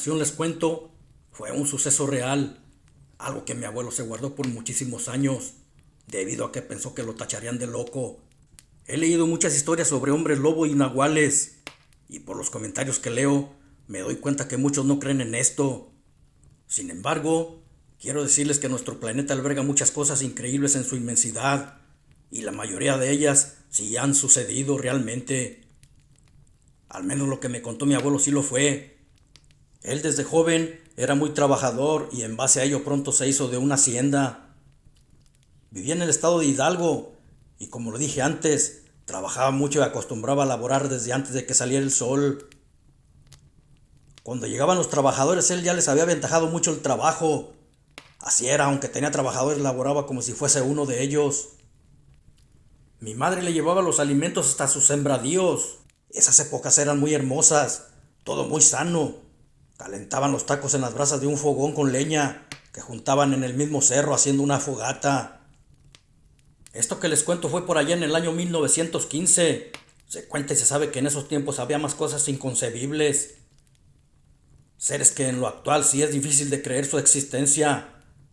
continuación les cuento fue un suceso real, algo que mi abuelo se guardó por muchísimos años, debido a que pensó que lo tacharían de loco. He leído muchas historias sobre hombres lobo y nahuales, y por los comentarios que leo, me doy cuenta que muchos no creen en esto. Sin embargo, quiero decirles que nuestro planeta alberga muchas cosas increíbles en su inmensidad, y la mayoría de ellas sí han sucedido realmente. Al menos lo que me contó mi abuelo sí lo fue. Él desde joven era muy trabajador y en base a ello pronto se hizo de una hacienda. Vivía en el estado de Hidalgo y, como lo dije antes, trabajaba mucho y acostumbraba a laborar desde antes de que saliera el sol. Cuando llegaban los trabajadores él ya les había aventajado mucho el trabajo. Así era, aunque tenía trabajadores, laboraba como si fuese uno de ellos. Mi madre le llevaba los alimentos hasta sus sembradíos. Esas épocas eran muy hermosas, todo muy sano. Calentaban los tacos en las brasas de un fogón con leña que juntaban en el mismo cerro haciendo una fogata. Esto que les cuento fue por allá en el año 1915. Se cuenta y se sabe que en esos tiempos había más cosas inconcebibles. Seres que en lo actual sí es difícil de creer su existencia,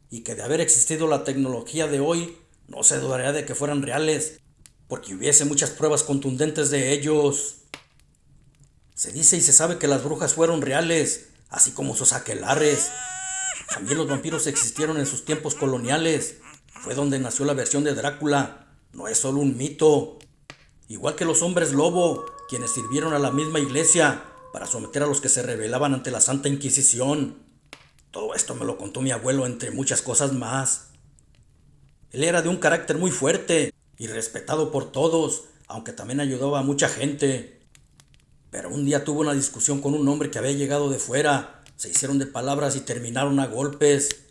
y que de haber existido la tecnología de hoy no se dudaría de que fueran reales, porque hubiese muchas pruebas contundentes de ellos. Se dice y se sabe que las brujas fueron reales, así como sus aquelarres. También los vampiros existieron en sus tiempos coloniales. Fue donde nació la versión de Drácula. No es solo un mito. Igual que los hombres lobo, quienes sirvieron a la misma iglesia para someter a los que se rebelaban ante la Santa Inquisición. Todo esto me lo contó mi abuelo, entre muchas cosas más. Él era de un carácter muy fuerte y respetado por todos, aunque también ayudaba a mucha gente. Pero un día tuvo una discusión con un hombre que había llegado de fuera. Se hicieron de palabras y terminaron a golpes.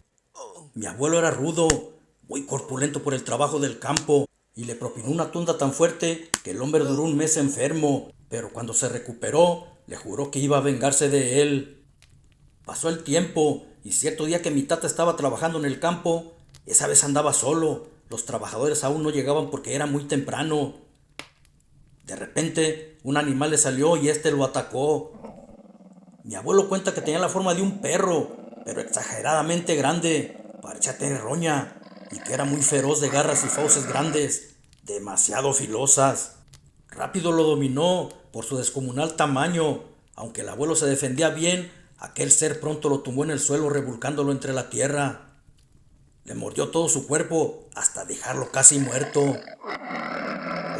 Mi abuelo era rudo, muy corpulento por el trabajo del campo, y le propinó una tunda tan fuerte que el hombre duró un mes enfermo, pero cuando se recuperó, le juró que iba a vengarse de él. Pasó el tiempo, y cierto día que mi tata estaba trabajando en el campo, esa vez andaba solo. Los trabajadores aún no llegaban porque era muy temprano. De repente, un animal le salió y este lo atacó. Mi abuelo cuenta que tenía la forma de un perro, pero exageradamente grande, parecía tener roña, y que era muy feroz, de garras y fauces grandes, demasiado filosas. Rápido lo dominó por su descomunal tamaño. Aunque el abuelo se defendía bien, aquel ser pronto lo tumbó en el suelo, revolcándolo entre la tierra. Le mordió todo su cuerpo hasta dejarlo casi muerto.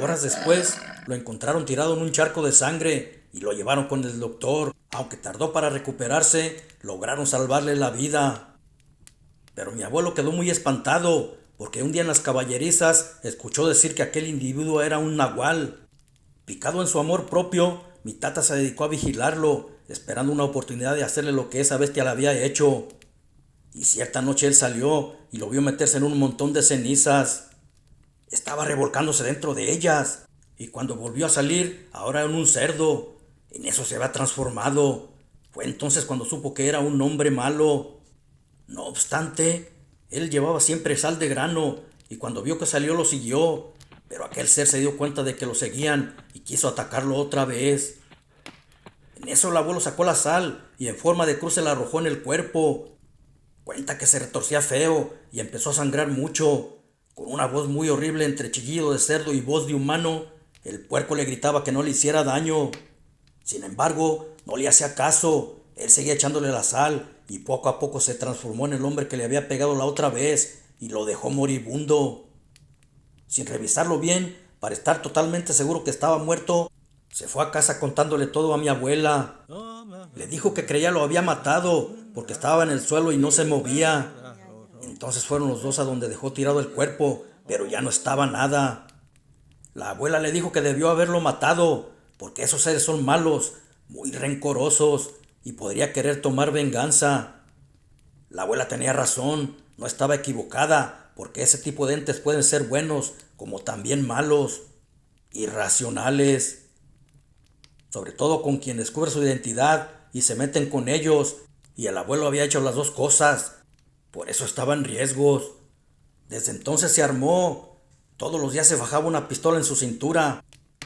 Horas después, lo encontraron tirado en un charco de sangre y lo llevaron con el doctor. Aunque tardó para recuperarse, lograron salvarle la vida. Pero mi abuelo quedó muy espantado, porque un día en las caballerizas escuchó decir que aquel individuo era un nahual. Picado en su amor propio, mi tata se dedicó a vigilarlo, esperando una oportunidad de hacerle lo que esa bestia le había hecho. Y cierta noche él salió y lo vio meterse en un montón de cenizas. Estaba revolcándose dentro de ellas, y cuando volvió a salir, ahora en un cerdo. En eso se había transformado. Fue entonces cuando supo que era un hombre malo. No obstante, él llevaba siempre sal de grano, y cuando vio que salió lo siguió, pero aquel ser se dio cuenta de que lo seguían y quiso atacarlo otra vez. En eso el abuelo sacó la sal y en forma de cruz se la arrojó en el cuerpo. Cuenta que se retorcía feo y empezó a sangrar mucho. Con una voz muy horrible entre chillido de cerdo y voz de humano, el puerco le gritaba que no le hiciera daño. Sin embargo, no le hacía caso. Él seguía echándole la sal y poco a poco se transformó en el hombre que le había pegado la otra vez y lo dejó moribundo. Sin revisarlo bien, para estar totalmente seguro que estaba muerto, se fue a casa contándole todo a mi abuela. Le dijo que creía lo había matado porque estaba en el suelo y no se movía. Entonces fueron los dos a donde dejó tirado el cuerpo, pero ya no estaba nada. La abuela le dijo que debió haberlo matado, porque esos seres son malos, muy rencorosos, y podría querer tomar venganza. La abuela tenía razón, no estaba equivocada, porque ese tipo de entes pueden ser buenos, como también malos, irracionales. Sobre todo con quien descubre su identidad y se meten con ellos, y el abuelo había hecho las dos cosas. Por eso estaba en riesgos. Desde entonces se armó. Todos los días se fajaba una pistola en su cintura,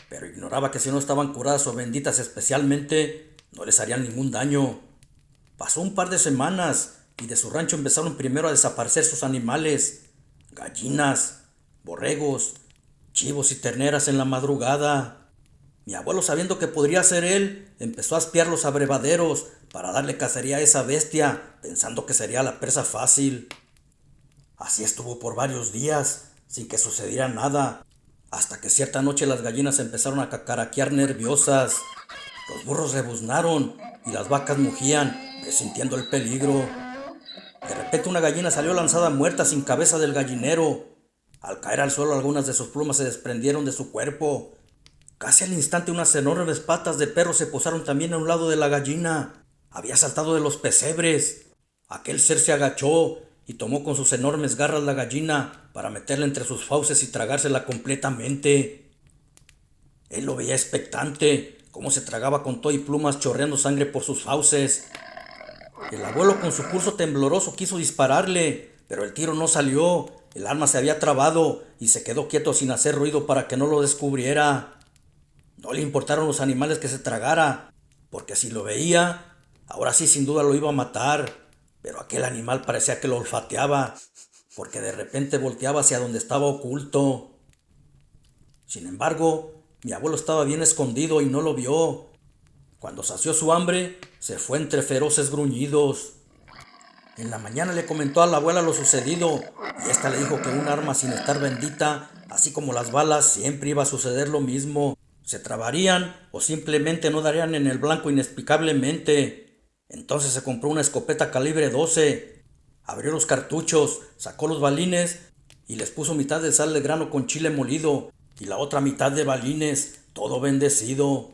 pero ignoraba que si no estaban curadas o benditas especialmente, no les harían ningún daño. Pasó un par de semanas y de su rancho empezaron primero a desaparecer sus animales, gallinas, borregos, chivos y terneras en la madrugada. Mi abuelo, sabiendo que podría ser él, empezó a espiar los abrevaderos para darle cacería a esa bestia, pensando que sería la presa fácil. Así estuvo por varios días, sin que sucediera nada, hasta que cierta noche las gallinas empezaron a cacaraquear nerviosas. Los burros rebuznaron y las vacas mugían, presintiendo el peligro. De repente una gallina salió lanzada muerta sin cabeza del gallinero. Al caer al suelo, algunas de sus plumas se desprendieron de su cuerpo. Casi al instante unas enormes patas de perro se posaron también a un lado de la gallina. Había saltado de los pesebres. Aquel ser se agachó y tomó con sus enormes garras la gallina para meterla entre sus fauces y tragársela completamente. Él lo veía expectante, cómo se tragaba con todo y plumas chorreando sangre por sus fauces. El abuelo, con su pulso tembloroso, quiso dispararle, pero el tiro no salió. El arma se había trabado y se quedó quieto sin hacer ruido para que no lo descubriera. No le importaron los animales que se tragara, porque si lo veía, ahora sí sin duda lo iba a matar. Pero aquel animal parecía que lo olfateaba, porque de repente volteaba hacia donde estaba oculto. Sin embargo, mi abuelo estaba bien escondido y no lo vio. Cuando sació su hambre, se fue entre feroces gruñidos. En la mañana le comentó a la abuela lo sucedido, y ésta le dijo que un arma sin estar bendita, así como las balas, siempre iba a suceder lo mismo. Se trabarían o simplemente no darían en el blanco inexplicablemente. Entonces se compró una escopeta calibre 12, abrió los cartuchos, sacó los balines y les puso mitad de sal de grano con chile molido y la otra mitad de balines, todo bendecido.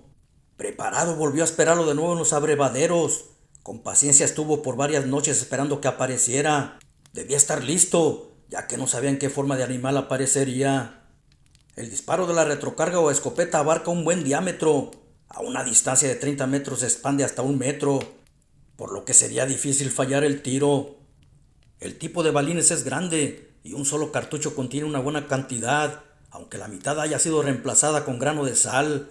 Preparado, volvió a esperarlo de nuevo en los abrevaderos. Con paciencia estuvo por varias noches esperando que apareciera. Debía estar listo, ya que no sabía en qué forma de animal aparecería. El disparo de la retrocarga o escopeta abarca un buen diámetro. A una distancia de 30 metros se expande hasta 1 metro, por lo que sería difícil fallar el tiro. El tipo de balines es grande y un solo cartucho contiene una buena cantidad, aunque la mitad haya sido reemplazada con grano de sal.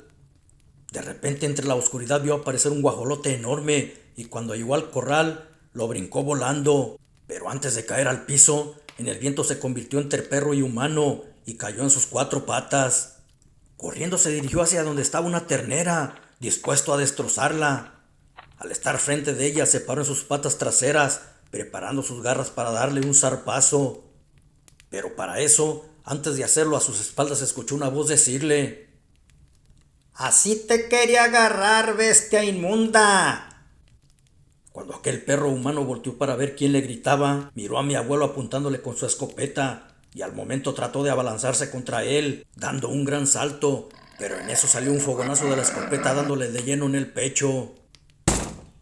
De repente entre la oscuridad vio aparecer un guajolote enorme y cuando llegó al corral lo brincó volando, pero antes de caer al piso, en el viento se convirtió entre perro y humano y cayó en sus 4 patas. Corriendo se dirigió hacia donde estaba una ternera, dispuesto a destrozarla. Al estar frente de ella se paró en sus patas traseras, preparando sus garras para darle un zarpazo. Pero para eso, antes de hacerlo, a sus espaldas escuchó una voz decirle: «Así te quería agarrar, bestia inmunda». Cuando aquel perro humano volteó para ver quién le gritaba, miró a mi abuelo apuntándole con su escopeta y al momento trató de abalanzarse contra él, dando un gran salto, pero en eso salió un fogonazo de la escopeta dándole de lleno en el pecho.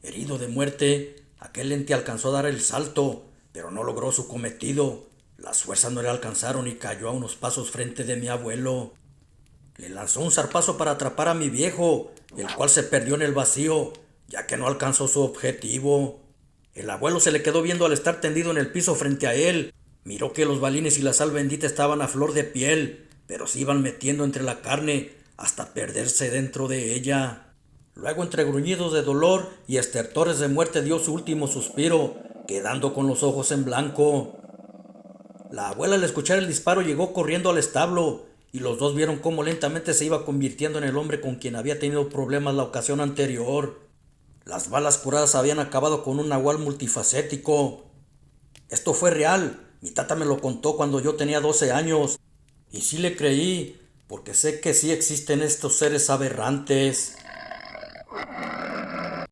Herido de muerte, aquel ente alcanzó a dar el salto, pero no logró su cometido. Las fuerzas no le alcanzaron y cayó a unos pasos frente de mi abuelo. Le lanzó un zarpazo para atrapar a mi viejo, el cual se perdió en el vacío, ya que no alcanzó su objetivo. El abuelo se le quedó viendo al estar tendido en el piso frente a él. Miró que los balines y la sal bendita estaban a flor de piel, pero se iban metiendo entre la carne hasta perderse dentro de ella. Luego, entre gruñidos de dolor y estertores de muerte, dio su último suspiro, quedando con los ojos en blanco. La abuela, al escuchar el disparo, llegó corriendo al establo, y los dos vieron cómo lentamente se iba convirtiendo en el hombre con quien había tenido problemas la ocasión anterior. Las balas curadas habían acabado con un nahual multifacético. Esto fue real. Mi tata me lo contó cuando yo tenía 12 años. Y sí le creí, porque sé que sí existen estos seres aberrantes.